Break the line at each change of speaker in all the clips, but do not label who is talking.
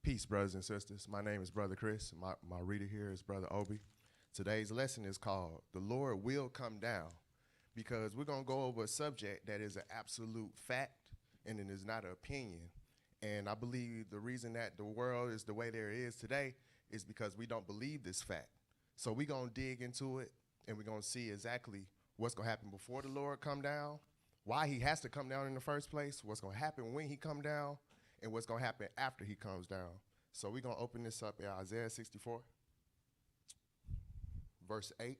Peace, brothers and sisters. My name is Brother Chris. My reader here is Brother Obi. Today's lesson is called The Lord Will Come Down, because we're going to go over a subject that is an absolute fact and it is not an opinion. And I believe the reason that the world is the way there is today is because we don't believe this fact. So we're going to dig into it and we're going to see exactly what's going to happen before the Lord come down, why he has to come down in the first place, what's going to happen when he come down, and what's going to happen after he comes down. So we're going to open this up in Isaiah 64, verse 8. 46.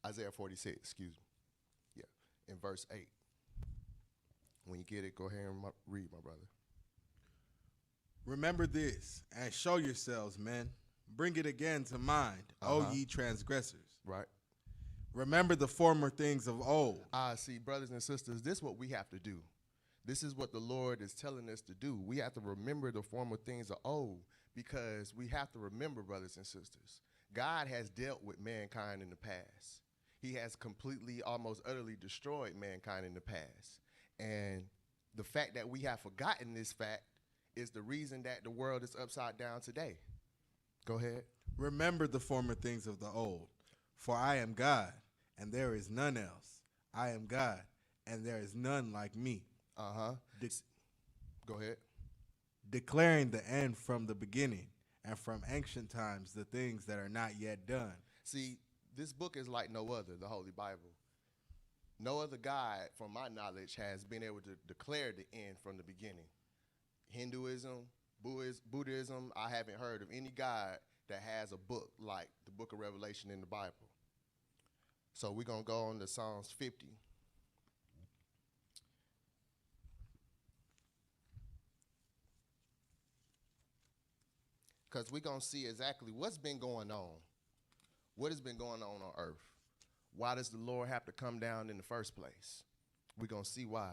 Isaiah 46, excuse me. Yeah, in verse 8. When you get it, go ahead and read, my brother.
Remember this, and show yourselves, men. Bring it again to mind, O ye transgressors.
Right.
Remember the former things of old.
See, brothers and sisters, this is what we have to do. This is what the Lord is telling us to do. We have to remember the former things of old, because we have to remember, brothers and sisters, God has dealt with mankind in the past. He has completely, almost utterly destroyed mankind in the past. And the fact that we have forgotten this fact is the reason that the world is upside down today. Go ahead.
Remember the former things of the old. For I am God, and there is none else. I am God, and there is none like me.
Go ahead.
Declaring the end from the beginning, and from ancient times the things that are not yet done.
See, this book is like no other, the Holy Bible. No other God, from my knowledge, has been able to declare the end from the beginning. Hinduism, Buddhism, I haven't heard of any God that has a book like the book of Revelation in the Bible. So we're going to go on to Psalms 50. Because we're going to see exactly what's been going on. What has been going on earth? Why does the Lord have to come down in the first place? We're going to see why.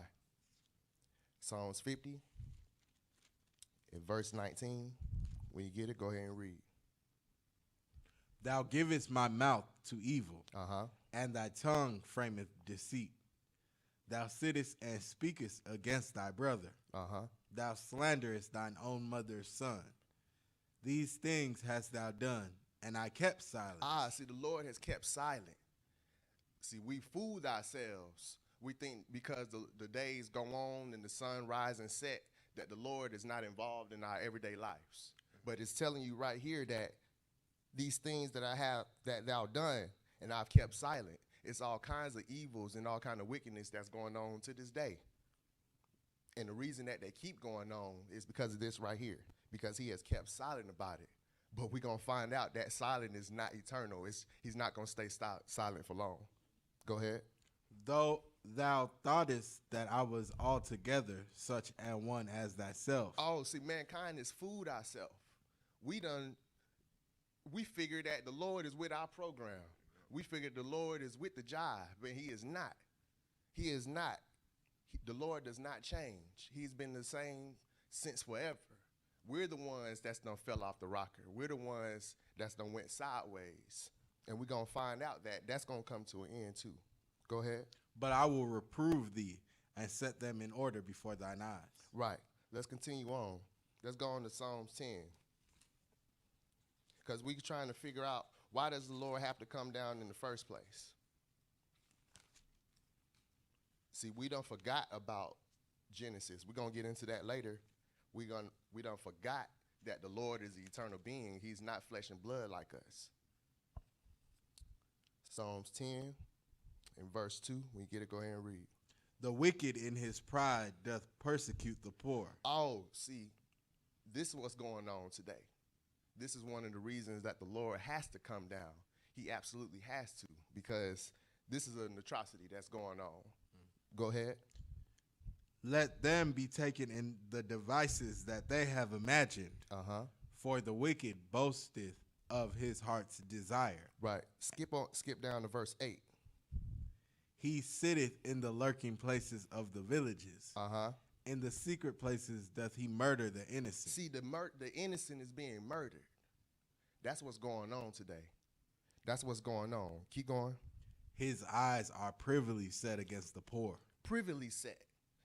Psalms 50, in verse 19. When you get it, go ahead and read.
Thou givest my mouth to evil,
Uh-huh.
and thy tongue frameth deceit. Thou sittest and speakest against thy brother.
Uh-huh.
Thou slanderest thine own mother's son. These things hast thou done, and I kept silence.
See, the Lord has kept silent. See, we fooled ourselves. We think because the days go on and the sun rise and set that the Lord is not involved in our everyday lives. But it's telling you right here that these things that I have, that thou done, and I've kept silent, it's all kinds of evils and all kind of wickedness that's going on to this day. And the reason that they keep going on is because of this right here, because he has kept silent about it. But we're going to find out that silent is not eternal. He's not going to stay silent for long. Go ahead.
Though thou thoughtest that I was altogether such an one as thyself.
Oh, see, mankind has fooled ourselves. We figured that the Lord is with our program. We figured the Lord is with the job, but he is not. He is not. The Lord does not change. He's been the same since forever. We're the ones that's done fell off the rocker. We're the ones that's done went sideways. And we're going to find out that that's going to come to an end too. Go ahead.
But I will reprove thee and set them in order before thine eyes.
Right. Let's continue on. Let's go on to Psalms 10. Because we're trying to figure out, why does the Lord have to come down in the first place? See, we done forgot about Genesis. We're going to get into that later. We done forgot that the Lord is the eternal being. He's not flesh and blood like us. Psalms 10 in verse 2. When you get it, go ahead and read.
The wicked in his pride doth persecute the poor.
Oh, see, this is what's going on today. This is one of the reasons that the Lord has to come down. He absolutely has to, because this is an atrocity that's going on. Go ahead.
Let them be taken in the devices that they have imagined. For the wicked boasteth of his heart's desire.
Right. Skip down to verse 8.
He sitteth in the lurking places of the villages. In the secret places doth he murder the innocent.
See, the innocent is being murdered. That's what's going on today. That's what's going on. Keep going.
His eyes are privily set against the poor.
Privily set.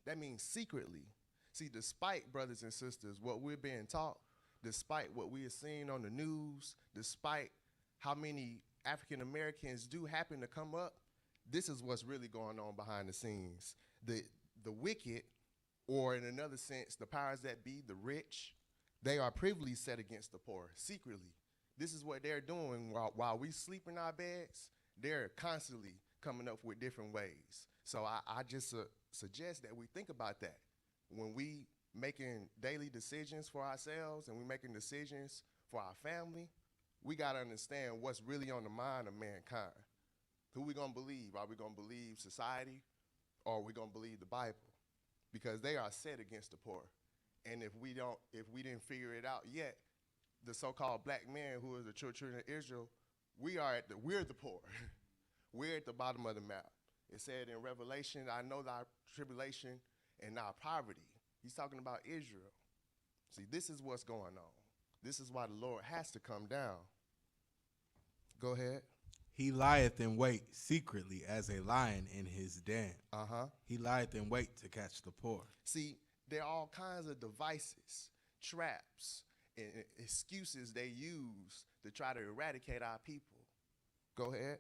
That means secretly. See, despite, brothers and sisters, what we're being taught, despite what we are seeing on the news, despite how many African Americans do happen to come up, this is what's really going on behind the scenes. The wicked, or in another sense, the powers that be, the rich, they are privily set against the poor, secretly. This is what they're doing while we sleep in our beds. They're constantly coming up with different ways. So I just suggest that we think about that. When we making daily decisions for ourselves and we making decisions for our family, we got to understand what's really on the mind of mankind. Who we going to believe? Are we going to believe society, or are we going to believe the Bible? Because they are set against the poor. And if we didn't figure it out yet, the so-called black man who is the children of Israel, we're the poor. We're at the bottom of the map. It said in Revelation, I know thy tribulation and thy poverty. He's talking about Israel. See, this is what's going on. This is why the Lord has to come down. Go ahead.
He lieth in wait secretly as a lion in his den. He lieth in wait to catch the poor.
See, there are all kinds of devices, traps, and excuses they use to try to eradicate our people. Go ahead.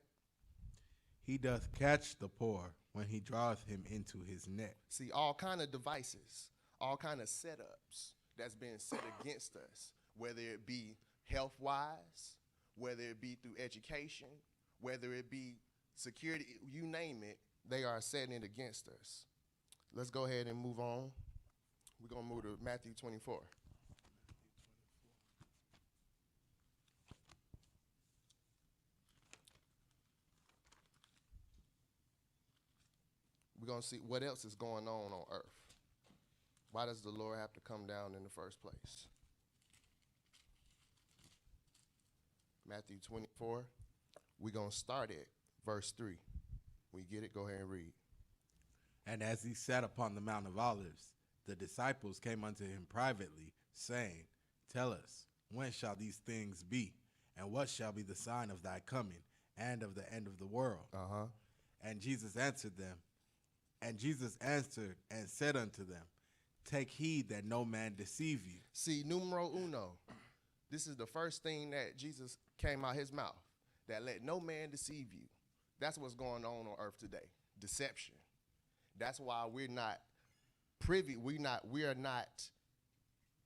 He doth catch the poor when he draweth him into his net.
See, all kind of devices, all kind of setups that's being set against us, whether it be health-wise, whether it be through education, whether it be security, you name it, they are setting it against us. Let's go ahead and move on. We're going to move to Matthew 24. We're going to see what else is going on earth. Why does the Lord have to come down in the first place? Matthew 24. We're going to start at verse 3. When you get it, go ahead and read.
And as he sat upon the Mount of Olives, the disciples came unto him privately, saying, Tell us, when shall these things be? And what shall be the sign of thy coming and of the end of the world? And Jesus answered and said unto them, Take heed that no man deceive you.
See, numero uno. This is the first thing that Jesus came out his mouth, that let no man deceive you. That's what's going on earth today, deception. That's why we're not privy, we are not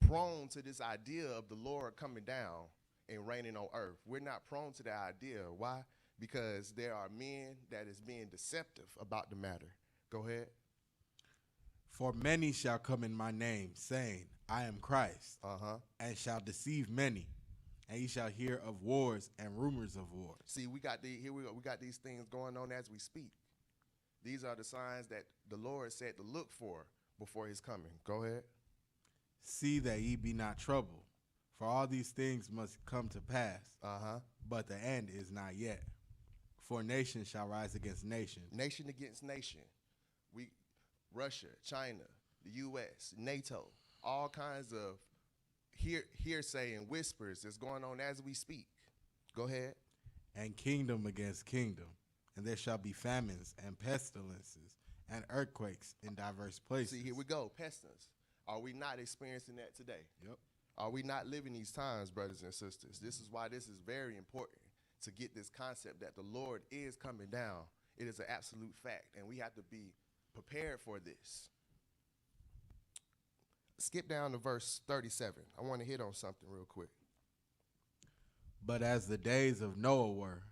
prone to this idea of the Lord coming down and reigning on earth. We're not prone to that idea. Why? Because there are men that is being deceptive about the matter. Go ahead.
For many shall come in my name, saying, I am Christ, and shall deceive many. And ye shall hear of wars and rumors of wars. See,
we got these things going on as we speak. These are the signs that the Lord said to look for before his coming. Go ahead.
See that ye be not troubled, for all these things must come to pass, but the end is not yet. For nation shall rise against nation.
Nation against nation. Russia, China, the U.S., NATO, all kinds of hearsay and whispers that's going on as we speak. Go ahead.
And kingdom against kingdom, and there shall be famines and pestilences and earthquakes in diverse places.
See, here we go, pestilence. Are we not experiencing that today?
Yep.
Are we not living these times, brothers and sisters? This is why this is very important, to get this concept that the Lord is coming down. It is an absolute fact, and we have to be prepared for this. Skip down to verse 37. I want to hit on something real quick.
But as the days of Noah were,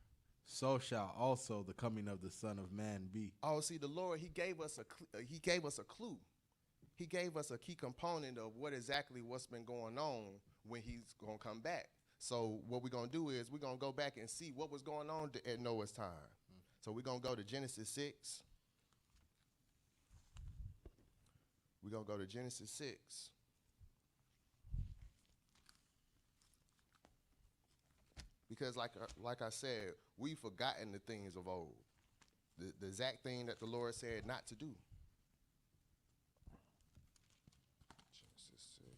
so shall also the coming of the Son of Man be.
Oh, see, the Lord, he gave us a clue. He gave us a key component of what's been going on when he's going to come back. So what we're going to do is we're going to go back and see what was going on at Noah's time. So we're going to go to Genesis 6. We're going to go to Genesis 6. Because like I said, we've forgotten the things of old. The exact thing that the Lord said not to do. Genesis 6.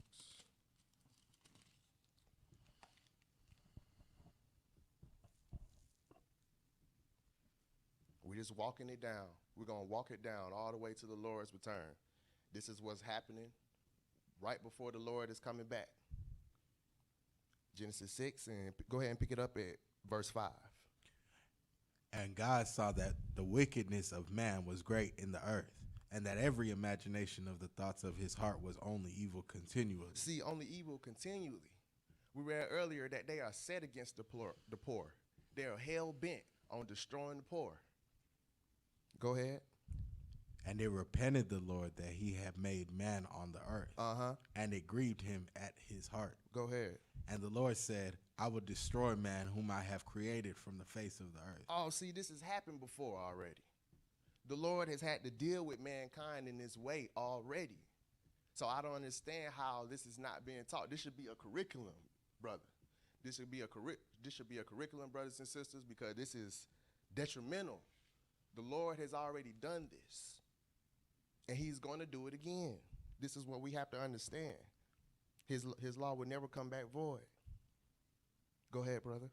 We're just walking it down. We're going to walk it down all the way to the Lord's return. This is what's happening. right before the Lord is coming back. Genesis 6, and go ahead and pick it up at verse 5.
And God saw that the wickedness of man was great in the earth, and that every imagination of the thoughts of his heart was only evil continually.
See, only evil continually. We read earlier that they are set against the poor. They are hell-bent on destroying the poor. Go ahead.
And it repented the Lord that he had made man on the earth. And it grieved him at his heart.
Go ahead.
And the Lord said, I will destroy man whom I have created from the face of the earth.
Oh, see, this has happened before already. The Lord has had to deal with mankind in this way already. So I don't understand how this is not being taught. This should be a curriculum, brother. This should be a curriculum, brothers and sisters, because this is detrimental. The Lord has already done this, and he's going to do it again. This is what we have to understand. His law will never come back void. Go ahead, brother.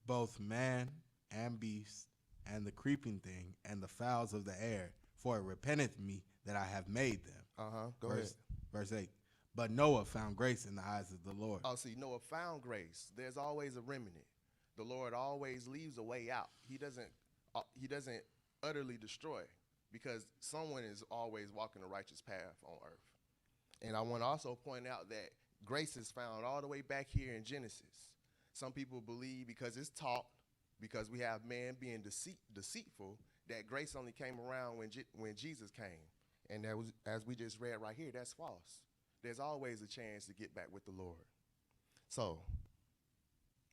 Both man and beast, and the creeping thing, and the fowls of the air, for it repenteth me that I have made them.
Go ahead.
Verse 8. But Noah found grace in the eyes of the Lord.
Oh, see, Noah found grace. There's always a remnant. The Lord always leaves a way out. He doesn't utterly destroy, because someone is always walking the righteous path on earth. And I want to also point out that grace is found all the way back here in Genesis. Some people believe, because it's taught, because we have man being deceitful, that grace only came around when Jesus came. And that was, as we just read right here, that's false. There's always a chance to get back with the Lord. So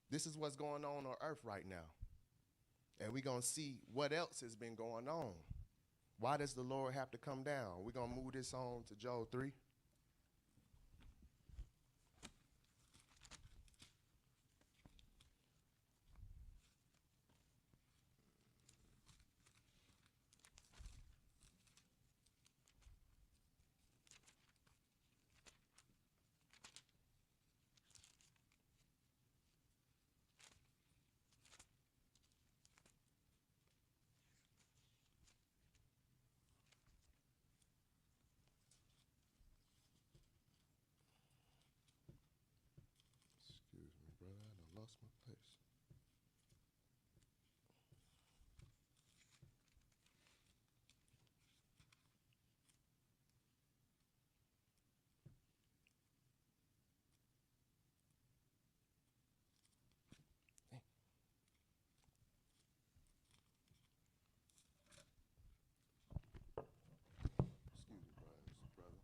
this is what's going on earth right now. And we're going to see what else has been going on. Why does the Lord have to come down? We're going to move this on to Job 3. Excuse me, brother. I done lost my place. Excuse me, brother.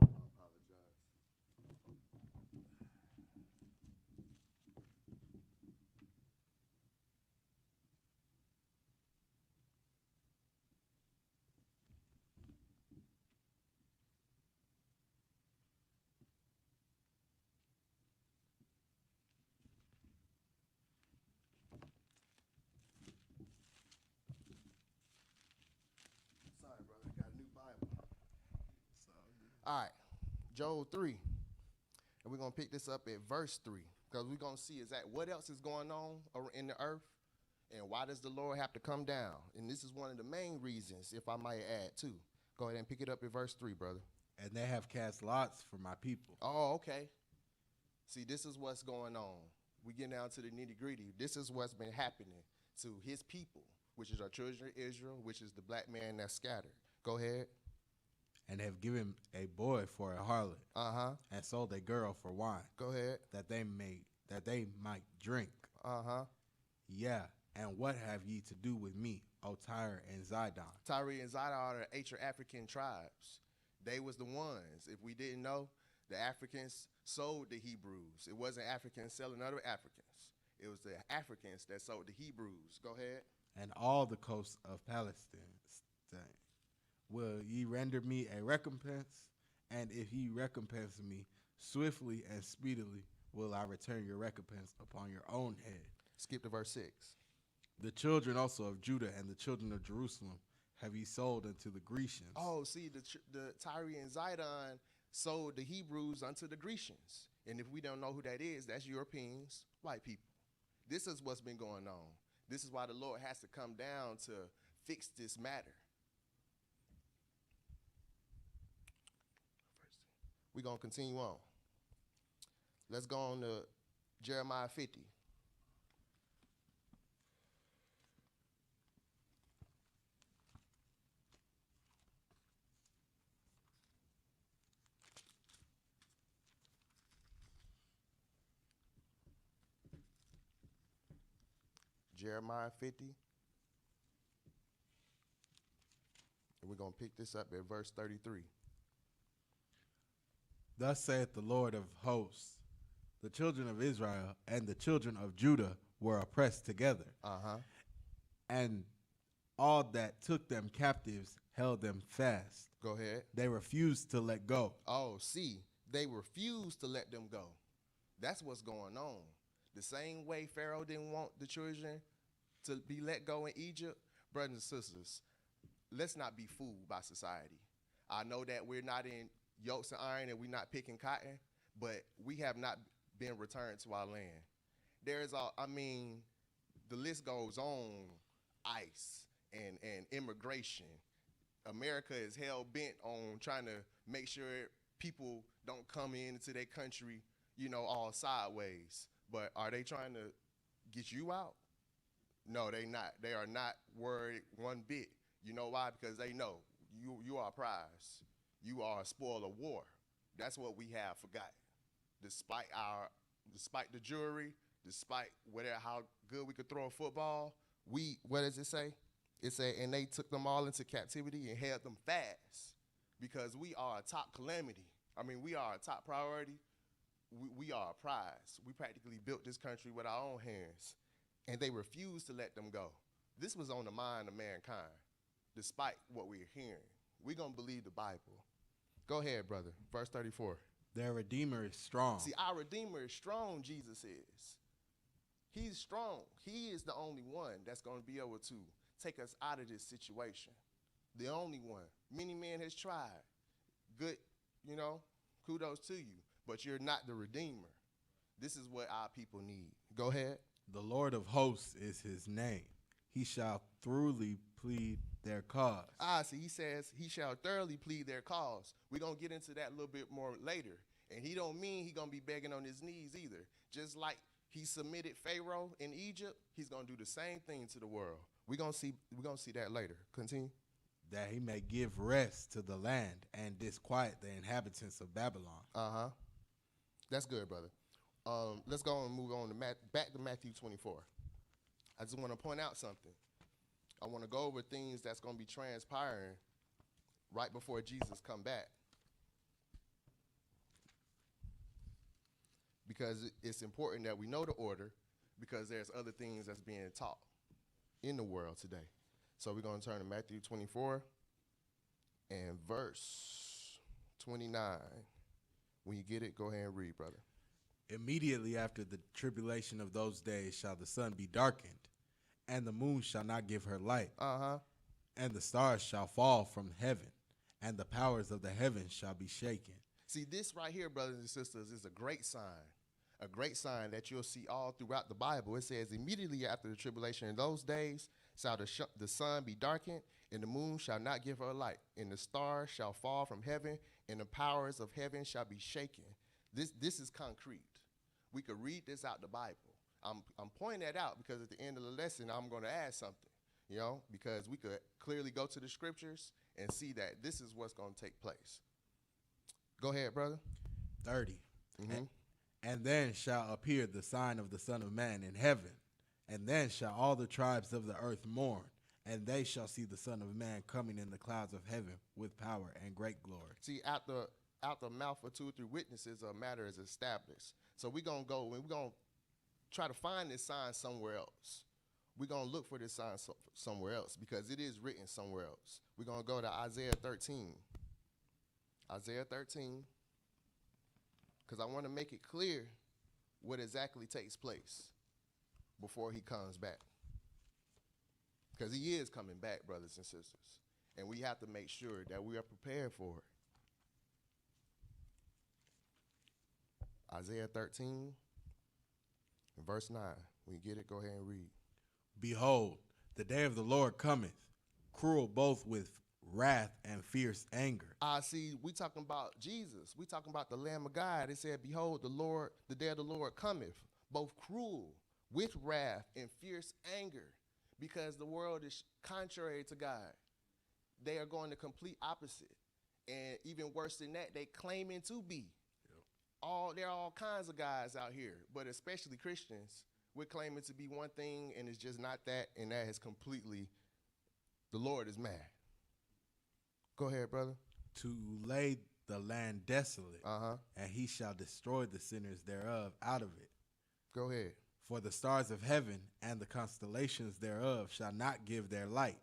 I apologize. Sorry, brother. Got a new Bible. All right, Job 3. And we're going to pick this up at verse 3, because we're going to see what else is going on in the earth, and why does the Lord have to come down. And this is one of the main reasons, if I might add, too. Go ahead and pick it up at verse 3, brother.
And they have cast lots for my people.
Oh, okay. See, this is what's going on. We get down to the nitty-gritty. This is what's been happening to his people, which is our children of Israel, which is the black man that's scattered. Go ahead.
And have given a boy for a harlot, and sold a girl for wine.
Go ahead.
That they might drink. Yeah, and what have ye to do with me, O Tyre and Zidon?
Tyre and Zidon are the ancient African tribes. They was the ones. If we didn't know, the Africans sold the Hebrews. It wasn't Africans selling other Africans. It was the Africans that sold the Hebrews. Go ahead.
And all the coasts of Palestine. Will ye render me a recompense? And if ye recompense me swiftly and speedily, will I return your recompense upon your own head.
Skip to verse 6.
The children also of Judah and the children of Jerusalem have ye sold unto the Grecians.
Oh, see, the Tyre and Zidon sold the Hebrews unto the Grecians. And if we don't know who that is, that's Europeans, white people. This is what's been going on. This is why the Lord has to come down to fix this matter. We're going to continue on. Let's go on to Jeremiah 50. Jeremiah 50. And we're going to pick this up at verse 33.
Thus saith the Lord of hosts, the children of Israel and the children of Judah were oppressed together. And all that took them captives held them fast.
Go ahead.
They refused to let go.
Oh, see, they refused to let them go. That's what's going on. The same way Pharaoh didn't want the children to be let go in Egypt, brothers and sisters, let's not be fooled by society. I know that we're not in yokes of iron and we're not picking cotton, but we have not been returned to our land. The list goes on, ICE and immigration. America is hell-bent on trying to make sure people don't come into their country, all sideways. But are they trying to get you out? No, they not. They are not worried one bit. You know why? Because they know you are a prize. You are a spoil of war. That's what we have forgotten. Despite the jury, despite how good we could throw a football, what does it say? It said, and they took them all into captivity and held them fast, because we are a top calamity. We are a top priority. We are a prize. We practically built this country with our own hands, and they refused to let them go. This was on the mind of mankind, despite what we're hearing. We're going to believe the Bible. Go ahead, brother. Verse 34.
Their Redeemer is strong.
See, our Redeemer is strong, Jesus is. He's strong. He is the only one that's going to be able to take us out of this situation. The only one. Many men has tried. Good, kudos to you. But you're not the Redeemer. This is what our people need. Go ahead.
The Lord of hosts is his name. He shall thoroughly plead their cause.
See, he says he shall thoroughly plead their cause. We're going to get into that a little bit more later. And he don't mean he going to be begging on his knees either. Just like he submitted Pharaoh in Egypt, he's going to do the same thing to the world. We're going to see that later. Continue.
That he may give rest to the land and disquiet the inhabitants of Babylon.
That's good, brother. Let's go and move on to back to Matthew 24. I just want to point out something. I want to go over things that's going to be transpiring right before Jesus come back. Because it's important that we know the order, because there's other things that's being taught in the world today. So we're going to turn to Matthew 24 and verse 29. When you get it, go ahead and read, brother.
Immediately after the tribulation of those days shall the sun be darkened, and the moon shall not give her light. And the stars shall fall from heaven, and the powers of the heavens shall be shaken. See, this right here, brothers and sisters, is a great sign that you'll see all throughout the Bible. It says, immediately after the tribulation in those days shall the sun be darkened, and the moon shall not give her light, and the stars shall fall from heaven, and the powers of heaven shall be shaken. This is concrete. We could read this out the Bible. I'm pointing that out because at the end of the lesson, I'm going to add something, because we could clearly go to the scriptures and see that this is what's going to take place. Go ahead, brother. 30.
Mm-hmm.
And then shall appear the sign of the Son of Man in heaven, and then shall all the tribes of the earth mourn, and they shall see the Son of Man coming in the clouds of heaven with power and great glory.
See, out the mouth of 2 or 3 witnesses, a matter is established. So we're going to go and we're going to try to find this sign somewhere else. We're going to look for this sign somewhere else because it is written somewhere else. We're going to go to Isaiah 13. Isaiah 13, because I want to make it clear what exactly takes place before he comes back. Because he is coming back, brothers and sisters. And we have to make sure that we are prepared for it. Isaiah 13, and verse 9. When you get it, go ahead and read.
Behold, the day of the Lord cometh, cruel both with wrath and fierce anger.
See, we talking about Jesus. We talking about the Lamb of God. It said, behold, the day of the Lord cometh, both cruel with wrath and fierce anger, because the world is contrary to God. They are going the complete opposite. And even worse than that, they claiming to be. There are all kinds of guys out here, but especially Christians, we're claiming to be one thing, and it's just not that, and that is completely, the Lord is mad. Go ahead, brother.
To lay the land desolate,
Uh-huh.
and he shall destroy the sinners thereof out of it.
Go ahead.
For the stars of heaven and the constellations thereof shall not give their light.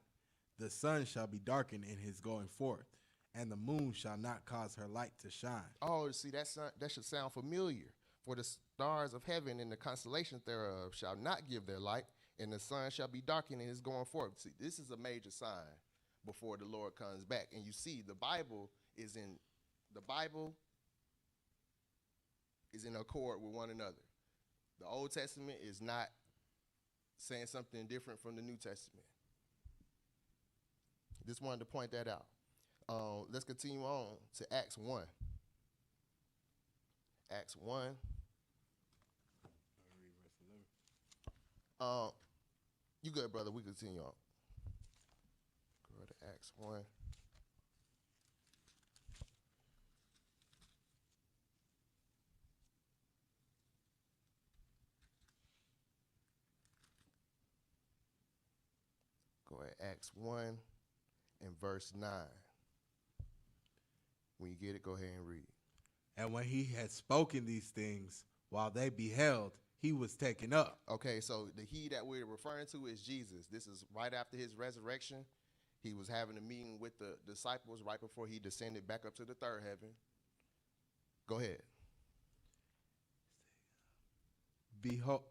The sun shall be darkened in his going forth, and the moon shall not cause her light to shine.
Oh, see, that should sound familiar. For the stars of heaven and the constellations thereof shall not give their light, and the sun shall be darkened in his going forth. See, this is a major sign before the Lord comes back. And you see, the Bible is in accord with one another. The Old Testament is not saying something different from the New Testament. Just wanted to point that out. Let's continue on to Acts 1. Acts 1. You good, brother. We continue on. Go to Acts 1. Go at Acts 1 and verse 9. When you get it, go ahead and read.
And when he had spoken these things, while they beheld, he was taken up.
Okay, so the he that we're referring to is Jesus. This is right after his resurrection. He was having a meeting with the disciples right before he descended back up to the third heaven. Go ahead.
Behold,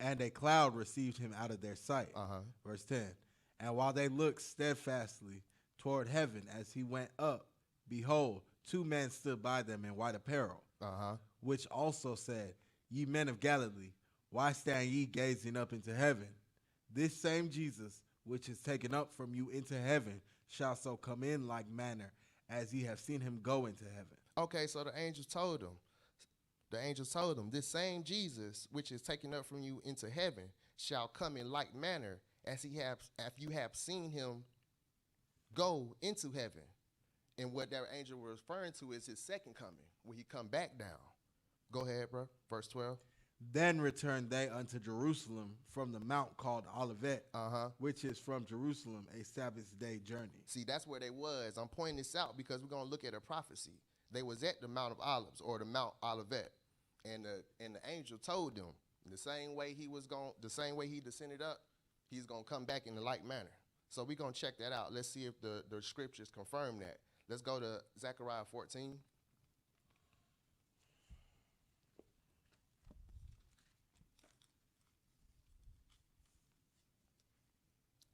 and a cloud received him out of their sight.
Uh-huh.
Verse 10. And while they looked steadfastly toward heaven as he went up, behold, two men stood by them in white apparel, which also said, Ye men of Galilee, why stand ye gazing up into heaven? This same Jesus, which is taken up from you into heaven, shall so come in like manner as ye have seen him go into heaven.
Okay, so the angels told him, this same Jesus, which is taken up from you into heaven, shall come in like manner as you have seen him go into heaven. And what that angel was referring to is his second coming, when he come back down. Go ahead, bro. Verse 12.
Then returned they unto Jerusalem from the mount called Olivet, which is from Jerusalem a Sabbath day journey.
See, that's where they was. I'm pointing this out because we're going to look at a prophecy. They was at the Mount of Olives, or the Mount Olivet. And the angel told them the same way he descended up, he's going to come back in the like manner. So we're going to check that out. Let's see if the scriptures confirm that. Let's go to Zechariah 14.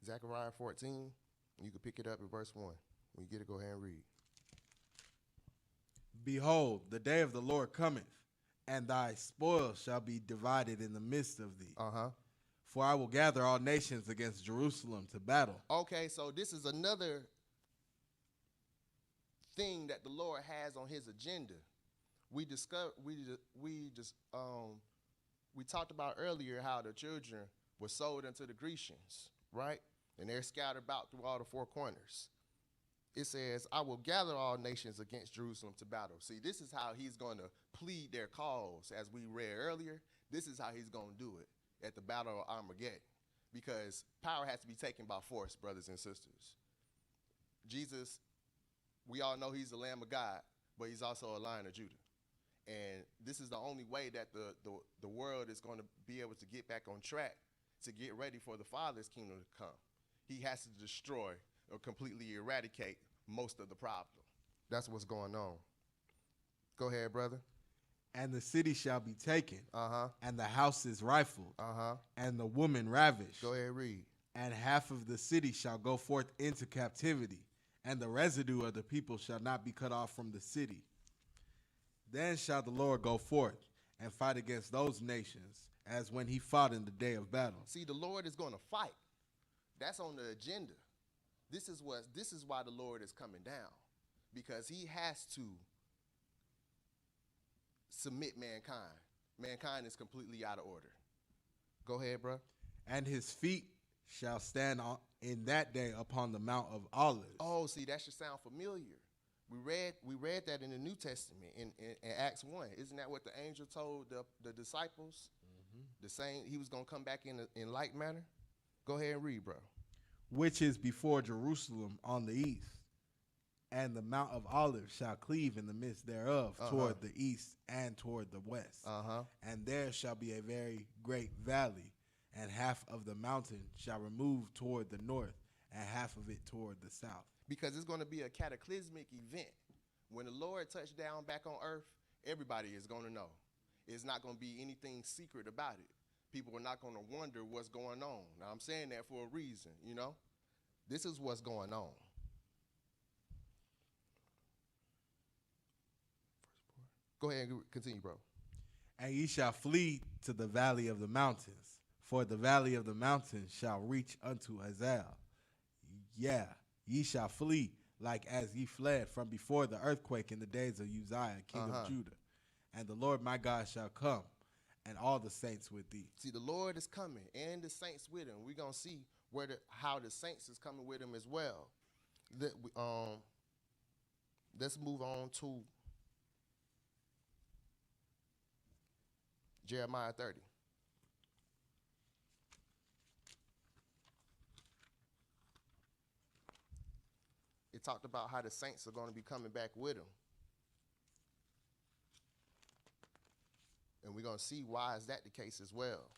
Zechariah 14. You can pick it up in verse 1. When you get it, go ahead and read.
Behold, the day of the Lord cometh, and thy spoil shall be divided in the midst of thee. For I will gather all nations against Jerusalem to battle.
Okay, so this is another thing that the Lord has on his agenda. We talked about earlier how the children were sold unto the Grecians, right? And they're scattered about through all the four corners. It says, I will gather all nations against Jerusalem to battle. See, this is how he's going to plead their cause. As we read earlier, this is how he's going to do it at the Battle of Armageddon. Because power has to be taken by force, brothers and sisters. Jesus, we all know he's the Lamb of God, but he's also a Lion of Judah. And this is the only way that the world is going to be able to get back on track to get ready for the Father's kingdom to come. He has to destroy or completely eradicate most of the problem. That's what's going on. Go ahead, brother.
And the city shall be taken, and the houses rifled, and the woman ravished.
Go ahead, read.
And half of the city shall go forth into captivity, and the residue of the people shall not be cut off from the city. Then shall the Lord go forth and fight against those nations, as when he fought in the day of battle.
See, the Lord is going to fight. That's on the agenda. This is why the Lord is coming down, because he has to submit mankind. Mankind is completely out of order. Go ahead, bro.
And his feet shall stand on in that day upon the Mount of Olives.
Oh, see, that should sound familiar. We read that in the New Testament in Acts 1. Isn't that what the angel told the disciples? Mm-hmm. The same, he was going to come back in like manner? Go ahead and read, bro.
Which is before Jerusalem on the east. And the Mount of Olives shall cleave in the midst thereof toward the east and toward the west. And there shall be a very great valley, and half of the mountain shall remove toward the north, and half of it toward the south.
Because it's going to be a cataclysmic event. When the Lord touched down back on earth, everybody is going to know. It's not going to be anything secret about it. People are not going to wonder what's going on. Now, I'm saying that for a reason, you know. This is what's going on. Go ahead and continue, bro.
And ye shall flee to the valley of the mountains, for the valley of the mountains shall reach unto Azal. Yeah, ye shall flee like as ye fled from before the earthquake in the days of Uzziah, king of Judah. And the Lord my God shall come, and all the saints with thee.
See, the Lord is coming, and the saints with him. We're going to see how the saints is coming with him as well. Let's move on to Jeremiah 30. It talked about how the saints are going to be coming back with him. And we're going to see why is that the case as well.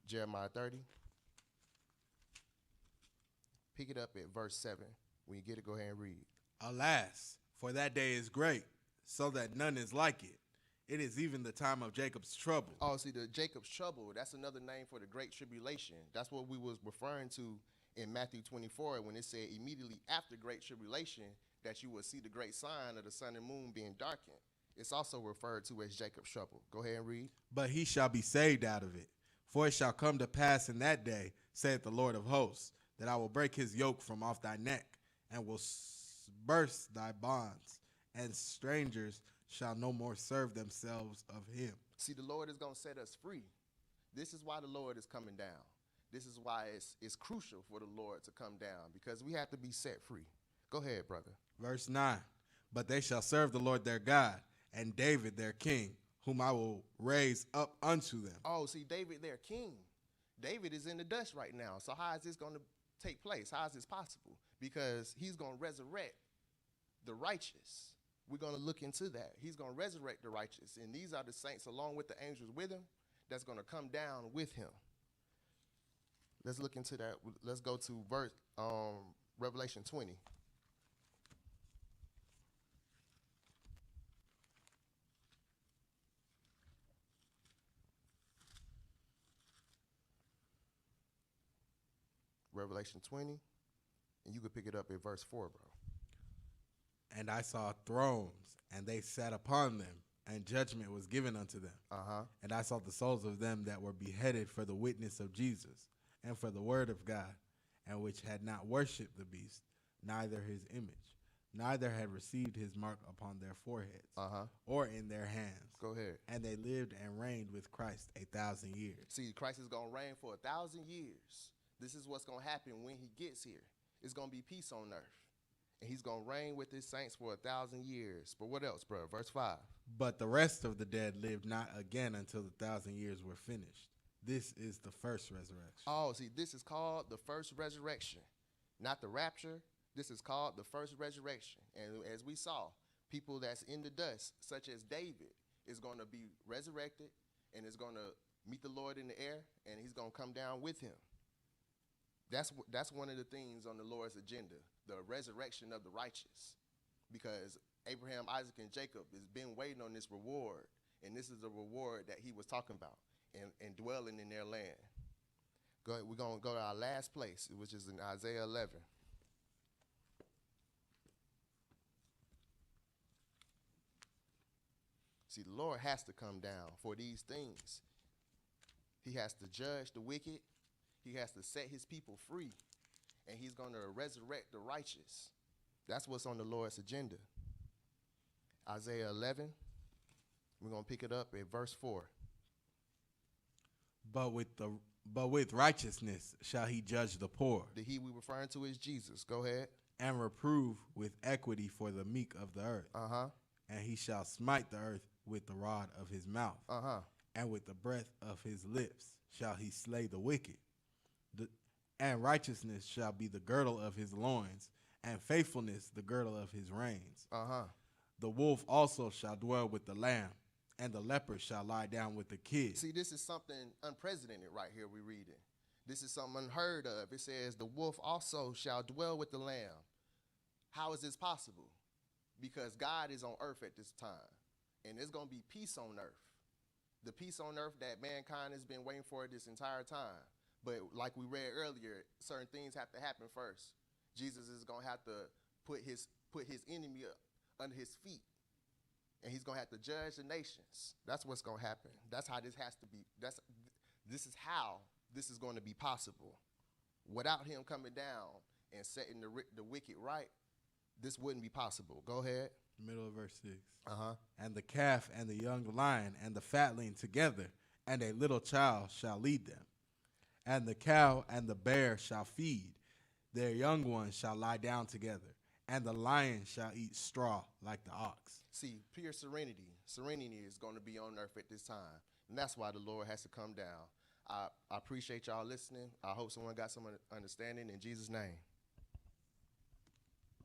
Jeremiah 30. Pick it up at verse 7. When you get it, go ahead and read.
Alas, for that day is great, so that none is like it. It is even the time of Jacob's trouble.
Oh, see, the Jacob's trouble, that's another name for the great tribulation. That's what we was referring to in Matthew 24 when it said immediately after great tribulation that you will see the great sign of the sun and moon being darkened. It's also referred to as Jacob's trouble. Go ahead and read.
But he shall be saved out of it. For it shall come to pass in that day, saith the Lord of hosts, that I will break his yoke from off thy neck, and will burst thy bonds, and strangers shall no more serve themselves of him.
See, the Lord is going to set us free. This is why the Lord is coming down. This is why it's crucial for the Lord to come down, because we have to be set free. Go ahead, brother.
Verse 9, but they shall serve the Lord their God, and David their king, whom I will raise up unto them.
Oh, see, David their king. David is in the dust right now. So how is this going to take place? How is this possible? Because he's going to resurrect the righteous. We're going to look into that. He's going to resurrect the righteous. And these are the saints along with the angels with him that's going to come down with him. Let's look into that. Let's go to Revelation 20. Revelation 20, and you could pick it up at verse 4, bro.
And I saw thrones, and they sat upon them, and judgment was given unto them. And I saw the souls of them that were beheaded for the witness of Jesus, and for the word of God, and which had not worshipped the beast, neither his image, neither had received his mark upon their foreheads, or in their hands.
Go ahead.
And they lived and reigned with Christ 1,000 years.
See, Christ is going to reign for 1,000 years. This is what's going to happen when he gets here. It's going to be peace on earth. And he's going to reign with his saints for 1,000 years. But what else, bro? Verse 5.
But the rest of the dead lived not again until the 1,000 years were finished. This is the first resurrection.
Oh, see, this is called the first resurrection. Not the rapture. This is called the first resurrection. And as we saw, people that's in the dust, such as David, is going to be resurrected and is going to meet the Lord in the air, and he's going to come down with him. That's one of the things on the Lord's agenda, the resurrection of the righteous. Because Abraham, Isaac, and Jacob has been waiting on this reward. And this is the reward that he was talking about and dwelling in their land. Go ahead, we're going to go to our last place, which is in Isaiah 11. See, the Lord has to come down for these things. He has to judge the wicked. He has to set his people free. And he's going to resurrect the righteous. That's what's on the Lord's agenda. Isaiah 11, we're going to pick it up at verse 4.
But with righteousness shall he judge the poor,
The he we referring to is Jesus. Go ahead.
and reprove with equity for the meek of the earth.
Uh-huh.
And he shall smite the earth with the rod of his mouth,
Uh-huh.
and with the breath of his lips shall he slay the wicked. And righteousness shall be the girdle of his loins, and faithfulness the girdle of his reins.
Uh-huh.
The wolf also shall dwell with the lamb, and the leopard shall lie down with the kid.
See, this is something unprecedented right here we read it. This is something unheard of. It says, the wolf also shall dwell with the lamb. How is this possible? Because God is on earth at this time, and there's going to be peace on earth. The peace on earth that mankind has been waiting for this entire time. But like we read earlier, certain things have to happen first. Jesus is going to have to put his enemy up under his feet, and he's going to have to judge the nations. That's what's going to happen. That's how this has to be. This is how this is going to be possible. Without him coming down and setting the wicked right, this wouldn't be possible. Go ahead.
Middle of verse 6.
Uh-huh.
And the calf and the young lion and the fatling together, and a little child shall lead them. And the cow and the bear shall feed, their young ones shall lie down together, and the lion shall eat straw like the ox.
See, pure serenity. Serenity is going to be on earth at this time. And that's why the Lord has to come down. I appreciate y'all listening. I hope someone got some understanding in Jesus' name.